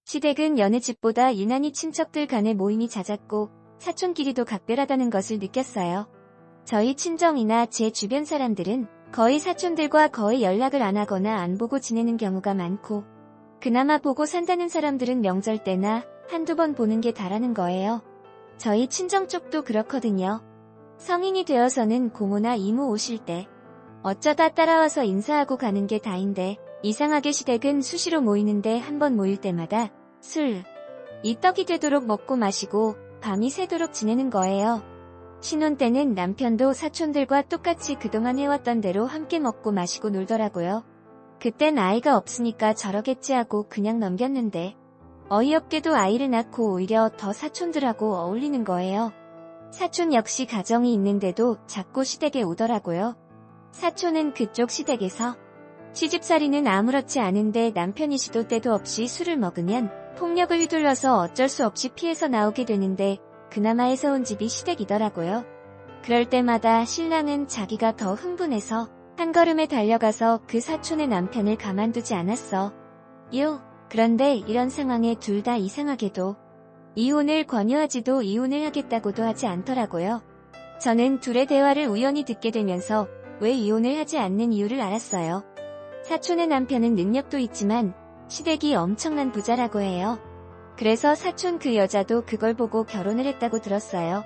시댁은 여느 집보다 유난히 친척들 간의 모임이 잦았고 사촌끼리도 각별하다는 것을 느꼈어요. 저희 친정이나 제 주변 사람들은 거의 사촌들과 거의 연락을 안 하거나 안 보고 지내는 경우가 많고, 그나마 보고 산다는 사람들은 명절 때나 한두 번 보는 게 다라는 거예요. 저희 친정 쪽도 그렇거든요. 성인이 되어서는 고모나 이모 오실 때 어쩌다 따라와서 인사하고 가는 게 다인데, 이상하게 시댁은 수시로 모이는데 한 번 모일 때마다 술, 이 떡이 되도록 먹고 마시고 밤이 새도록 지내는 거예요. 신혼 때는 남편도 사촌들과 똑같이 그동안 해왔던 대로 함께 먹고 마시고 놀더라고요. 그땐 아이가 없으니까 저러겠지 하고 그냥 넘겼는데, 어이없게도 아이를 낳고 오히려 더 사촌들하고 어울리는 거예요. 사촌 역시 가정이 있는데도 자꾸 시댁에 오더라고요. 사촌은 그쪽 시댁에서 시집살이는 아무렇지 않은데 남편이 시도 때도 없이 술을 먹으면 폭력을 휘둘러서 어쩔 수 없이 피해서 나오게 되는데, 그나마 해서 온 집이 시댁이더라고요. 그럴 때마다 신랑은 자기가 더 흥분해서 한 걸음에 달려가서 그 사촌의 남편을 가만두지 않았어. 그런데 이런 상황에 둘 다 이상하게도 이혼을 권유하지도 이혼을 하겠다고도 하지 않더라고요. 저는 둘의 대화를 우연히 듣게 되면서 왜 이혼을 하지 않는 이유를 알았어요. 사촌의 남편은 능력도 있지만 시댁이 엄청난 부자라고 해요. 그래서 사촌 그 여자도 그걸 보고 결혼을 했다고 들었어요.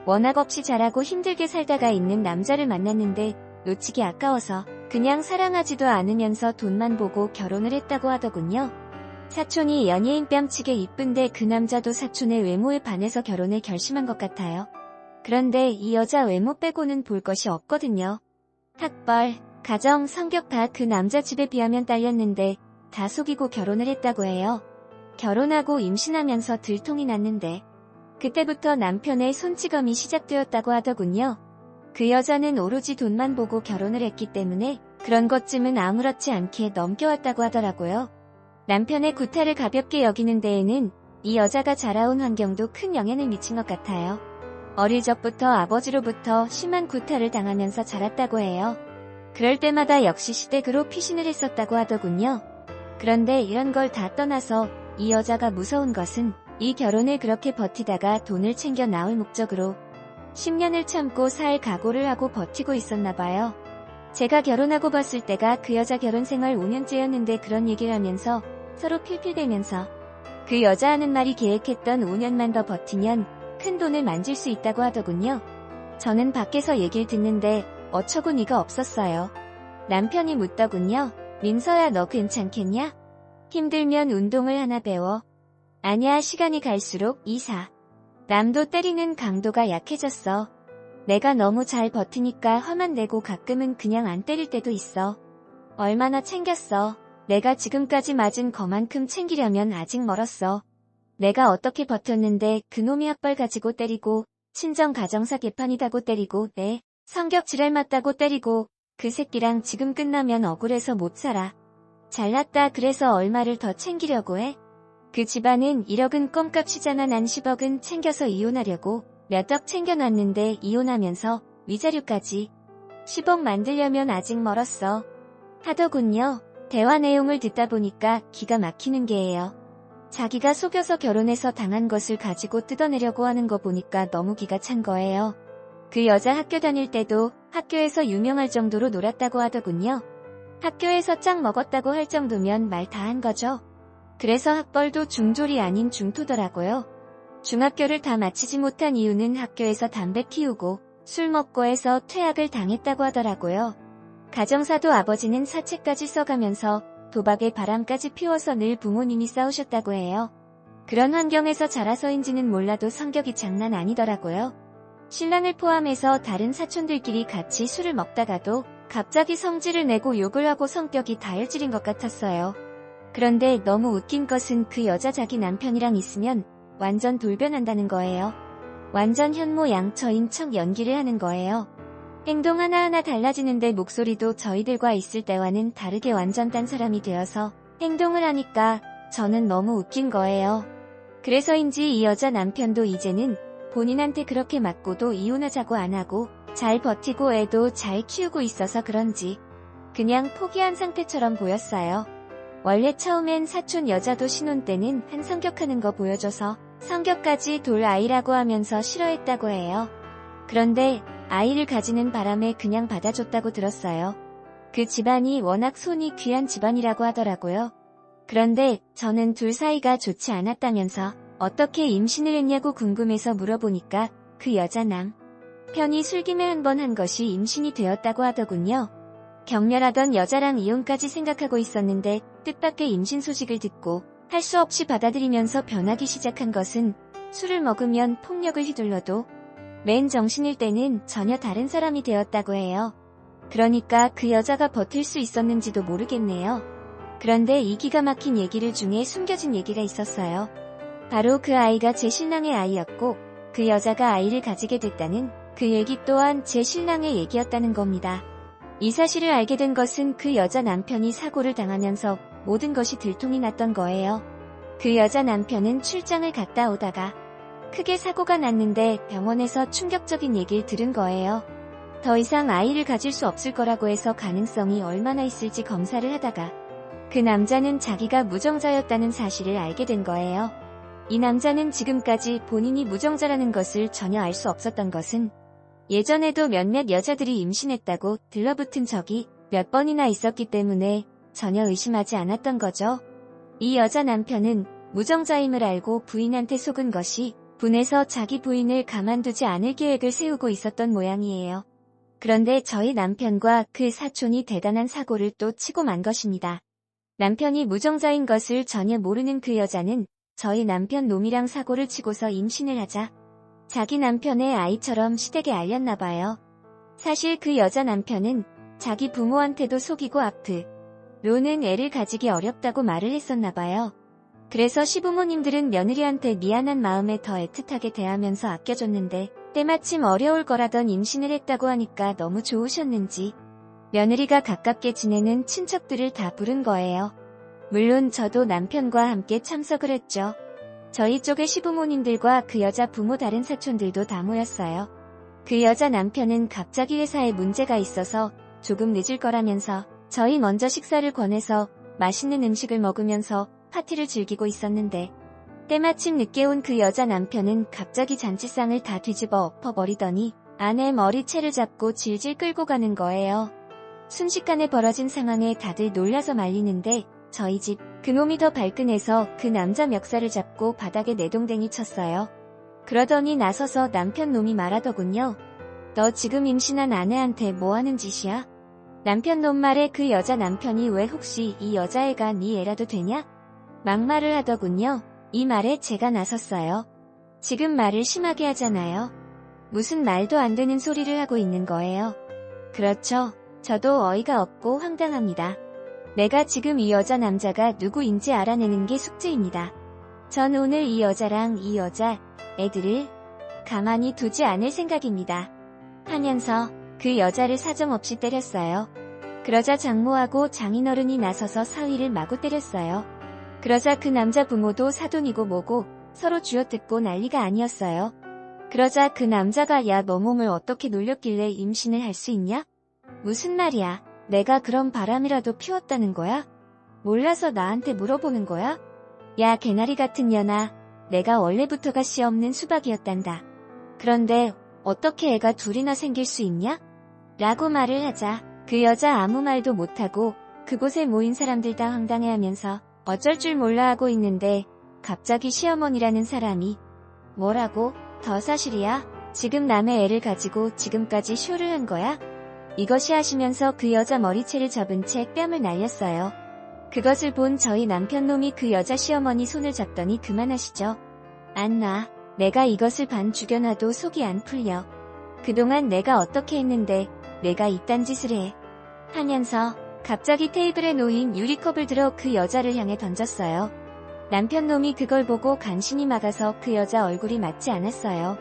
워낙 없이 잘하고 힘들게 살다가 있는 남자를 만났는데 놓치기 아까워서 그냥 사랑하지도 않으면서 돈만 보고 결혼을 했다고 하더군요. 사촌이 연예인 뺨치게 이쁜데 그 남자도 사촌의 외모에 반해서 결혼을 결심한 것 같아요. 그런데 이 여자 외모 빼고는 볼 것이 없거든요. 학벌, 가정, 성격 다 그 남자 집에 비하면 딸렸는데 다 속이고 결혼을 했다고 해요. 결혼하고 임신하면서 들통이 났는데 그때부터 남편의 손찌검이 시작되었다고 하더군요. 그 여자는 오로지 돈만 보고 결혼을 했기 때문에 그런 것쯤은 아무렇지 않게 넘겨왔다고 하더라고요. 남편의 구타를 가볍게 여기는 데에는 이 여자가 자라온 환경도 큰 영향을 미친 것 같아요. 어릴 적부터 아버지로부터 심한 구타를 당하면서 자랐다고 해요. 그럴 때마다 역시 시댁으로 피신을 했었다고 하더군요. 그런데 이런 걸 다 떠나서 이 여자가 무서운 것은 이 결혼을 그렇게 버티다가 돈을 챙겨 나올 목적으로 10년을 참고 살 각오를 하고 버티고 있었나 봐요. 제가 결혼하고 봤을 때가 그 여자 결혼 생활 5년째였는데 그런 얘기를 하면서 서로 필필대면서 그 여자 하는 말이 계획했던 5년만 더 버티면 큰 돈을 만질 수 있다고 하더군요. 저는 밖에서 얘기를 듣는데 어처구니가 없었어요. 남편이 묻더군요. 민서야, 너 괜찮겠냐? 힘들면 운동을 하나 배워. 아니야, 시간이 갈수록 남도 때리는 강도가 약해졌어. 내가 너무 잘 버티니까 화만 내고 가끔은 그냥 안 때릴 때도 있어. 얼마나 챙겼어. 내가 지금까지 맞은 거만큼 챙기려면 아직 멀었어. 내가 어떻게 버텼는데 그놈이 학벌 가지고 때리고, 친정 가정사 개판이다고 때리고, 내 성격 지랄 맞다고 때리고, 그 새끼랑 지금 끝나면 억울해서 못 살아. 잘났다 그래서 얼마를 더 챙기려고 해? 그 집안은 1억은 껌값이잖아. 난 10억은 챙겨서 이혼하려고 몇 억 챙겨놨는데 이혼하면서 위자료까지 10억 만들려면 아직 멀었어. 하더군요. 대화 내용을 듣다 보니까 기가 막히는 게예요. 자기가 속여서 결혼해서 당한 것을 가지고 뜯어내려고 하는 거 보니까 너무 기가 찬 거예요. 그 여자 학교 다닐 때도 학교에서 유명할 정도로 놀았다고 하더군요. 학교에서 짱 먹었다고 할 정도면 말 다 한 거죠. 그래서 학벌도 중졸이 아닌 중토더라고요. 중학교를 다 마치지 못한 이유는 학교에서 담배 피우고 술 먹고 해서 퇴학을 당했다고 하더라고요. 가정사도 아버지는 사채까지 써가면서 도박에 바람까지 피워서 늘 부모님이 싸우셨다고 해요. 그런 환경에서 자라서인지는 몰라도 성격이 장난 아니더라고요. 신랑을 포함해서 다른 사촌들끼리 같이 술을 먹다가도 갑자기 성질을 내고 욕을 하고 성격이 다혈질인 것 같았어요. 그런데 너무 웃긴 것은 그 여자 자기 남편이랑 있으면 완전 돌변한다는 거예요. 완전 현모양처인 척 연기를 하는 거예요. 행동 하나하나 달라지는데 목소리도 저희들과 있을 때와는 다르게 완전 딴 사람이 되어서 행동을 하니까 저는 너무 웃긴 거예요. 그래서인지 이 여자 남편도 이제는 본인한테 그렇게 맞고도 이혼하자고 안 하고 잘 버티고 애도 잘 키우고 있어서 그런지 그냥 포기한 상태처럼 보였어요. 원래 처음엔 사촌 여자도 신혼 때는 한 성격하는 거 보여줘서 성격까지 돌 아이라고 하면서 싫어했다고 해요. 그런데 아이를 가지는 바람에 그냥 받아줬다고 들었어요. 그 집안이 워낙 손이 귀한 집안이라고 하더라고요. 그런데 저는 둘 사이가 좋지 않았다면서 어떻게 임신을 했냐고 궁금해서 물어보니까 그 여자 남편이 술김에 한 번 한 것이 임신이 되었다고 하더군요. 격렬하던 여자랑 이혼까지 생각하고 있었는데 뜻밖의 임신 소식을 듣고 할 수 없이 받아들이면서 변하기 시작한 것은 술을 먹으면 폭력을 휘둘러도 맨 정신일 때는 전혀 다른 사람이 되었다고 해요. 그러니까 그 여자가 버틸 수 있었는지도 모르겠네요. 그런데 이 기가 막힌 얘기를 중에 숨겨진 얘기가 있었어요. 바로 그 아이가 제 신랑의 아이였고 그 여자가 아이를 가지게 됐다는 그 얘기 또한 제 신랑의 얘기였다는 겁니다. 이 사실을 알게 된 것은 그 여자 남편이 사고를 당하면서 모든 것이 들통이 났던 거예요. 그 여자 남편은 출장을 갔다 오다가 크게 사고가 났는데 병원에서 충격적인 얘기를 들은 거예요. 더 이상 아이를 가질 수 없을 거라고 해서 가능성이 얼마나 있을지 검사를 하다가 그 남자는 자기가 무정자였다는 사실을 알게 된 거예요. 이 남자는 지금까지 본인이 무정자라는 것을 전혀 알 수 없었던 것은 예전에도 몇몇 여자들이 임신했다고 들러붙은 적이 몇 번이나 있었기 때문에 전혀 의심하지 않았던 거죠. 이 여자 남편은 무정자임을 알고 부인한테 속은 것이 분해서 자기 부인을 가만두지 않을 계획을 세우고 있었던 모양이에요. 그런데 저희 남편과 그 사촌이 대단한 사고를 또 치고 만 것입니다. 남편이 무정자인 것을 전혀 모르는 그 여자는 저희 남편 놈이랑 사고를 치고서 임신을 하자 자기 남편의 아이처럼 시댁에 알렸나 봐요. 사실 그 여자 남편은 자기 부모한테도 속이고 앞으로는 애를 가지기 어렵다고 말을 했었나 봐요. 그래서 시부모님들은 며느리한테 미안한 마음에 더 애틋하게 대하면서 아껴줬는데 때마침 어려울 거라던 임신을 했다고 하니까 너무 좋으셨는지 며느리가 가깝게 지내는 친척들을 다 부른 거예요. 물론 저도 남편과 함께 참석을 했죠. 저희 쪽의 시부모님들과 그 여자 부모 다른 사촌들도 다 모였어요. 그 여자 남편은 갑자기 회사에 문제가 있어서 조금 늦을 거라면서 저희 먼저 식사를 권해서 맛있는 음식을 먹으면서 파티를 즐기고 있었는데 때마침 늦게 온 그 여자 남편은 갑자기 잔치상을 다 뒤집어 엎어버리더니 아내 머리채를 잡고 질질 끌고 가는 거예요. 순식간에 벌어진 상황에 다들 놀라서 말리는데 저희 집 그놈이 더 발끈해서 그 남자 멱살을 잡고 바닥에 내동댕이 쳤어요. 그러더니 나서서 남편 놈이 말하더군요. 너 지금 임신한 아내한테 뭐하는 짓이야? 남편 놈 말에 그 여자 남편이 왜 혹시 이 여자애가 네 애라도 되냐? 막말을 하더군요. 이 말에 제가 나섰어요. 지금 말을 심하게 하잖아요. 무슨 말도 안 되는 소리를 하고 있는 거예요. 그렇죠. 저도 어이가 없고 황당합니다. 내가 지금 이 여자 남자가 누구인지 알아내는 게 숙제입니다. 전 오늘 이 여자랑 이 여자 애들을 가만히 두지 않을 생각입니다. 하면서 그 여자를 사정없이 때렸어요. 그러자 장모하고 장인어른이 나서서 사위를 마구 때렸어요. 그러자 그 남자 부모도 사돈이고 뭐고 서로 쥐어뜯고 난리가 아니었어요. 그러자 그 남자가 야, 너 몸을 어떻게 놀렸길래 임신을 할 수 있냐? 무슨 말이야? 내가 그런 바람이라도 피웠다는 거야? 몰라서 나한테 물어보는 거야? 야, 개나리 같은 년아. 내가 원래부터가 씨 없는 수박이었단다. 그런데 어떻게 애가 둘이나 생길 수 있냐? 라고 말을 하자 그 여자 아무 말도 못하고 그곳에 모인 사람들 다 황당해하면서 어쩔 줄 몰라 하고 있는데 갑자기 시어머니라는 사람이 뭐라고? 더 사실이야? 지금 남의 애를 가지고 지금까지 쇼를 한 거야? 이것이 하시면서 그 여자 머리채를 잡은 채 뺨을 날렸어요. 그것을 본 저희 남편놈이 그 여자 시어머니 손을 잡더니 그만하시죠. 안 놔. 내가 이것을 반 죽여놔도 속이 안 풀려. 그동안 내가 어떻게 했는데 내가 이딴 짓을 해. 하면서 갑자기 테이블에 놓인 유리컵을 들어 그 여자를 향해 던졌어요. 남편놈이 그걸 보고 간신히 막아서 그 여자 얼굴이 맞지 않았어요.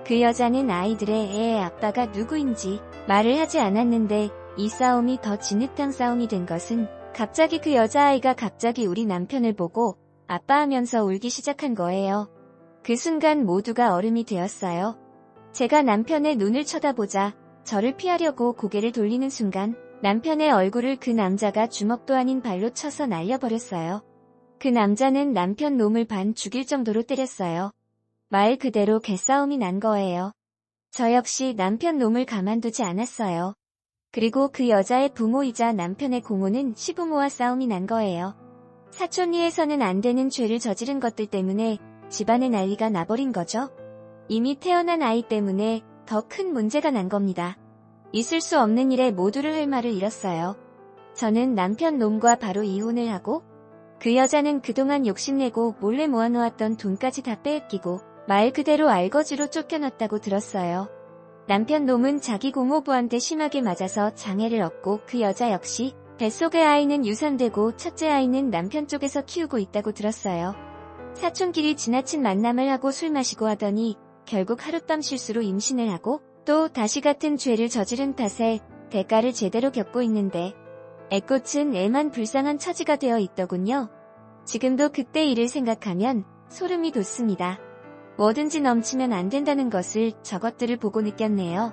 그 여자는 아이들의 애의 아빠가 누구인지 말을 하지 않았는데 이 싸움이 더 진흙탕 싸움이 된 것은 갑자기 그 여자아이가 갑자기 우리 남편을 보고 아빠 하면서 울기 시작한 거예요. 그 순간 모두가 얼음이 되었어요. 제가 남편의 눈을 쳐다보자 저를 피하려고 고개를 돌리는 순간 남편의 얼굴을 그 남자가 주먹도 아닌 발로 쳐서 날려버렸어요. 그 남자는 남편 놈을 반 죽일 정도로 때렸어요. 말 그대로 개싸움이 난 거예요. 저 역시 남편 놈을 가만두지 않았어요. 그리고 그 여자의 부모이자 남편의 고모는 시부모와 싸움이 난 거예요. 사촌리에서는 안 되는 죄를 저지른 것들 때문에 집안에 난리가 나버린 거죠. 이미 태어난 아이 때문에 더 큰 문제가 난 겁니다. 있을 수 없는 일에 모두를 할 말을 잃었어요. 저는 남편 놈과 바로 이혼을 하고 그 여자는 그동안 욕심내고 몰래 모아놓았던 돈까지 다 빼앗기고 말 그대로 알거지로 쫓겨났다고 들었어요. 남편 놈은 자기 고모부한테 심하게 맞아서 장애를 얻고 그 여자 역시 뱃속의 아이는 유산되고 첫째 아이는 남편 쪽에서 키우고 있다고 들었어요. 사촌끼리 지나친 만남을 하고 술 마시고 하더니 결국 하룻밤 실수로 임신을 하고 또 다시 같은 죄를 저지른 탓에 대가를 제대로 겪고 있는데 애꽃은 애만 불쌍한 처지가 되어 있더군요. 지금도 그때 일을 생각하면 소름이 돋습니다. 뭐든지 넘치면 안 된다는 것을 저것들을 보고 느꼈네요.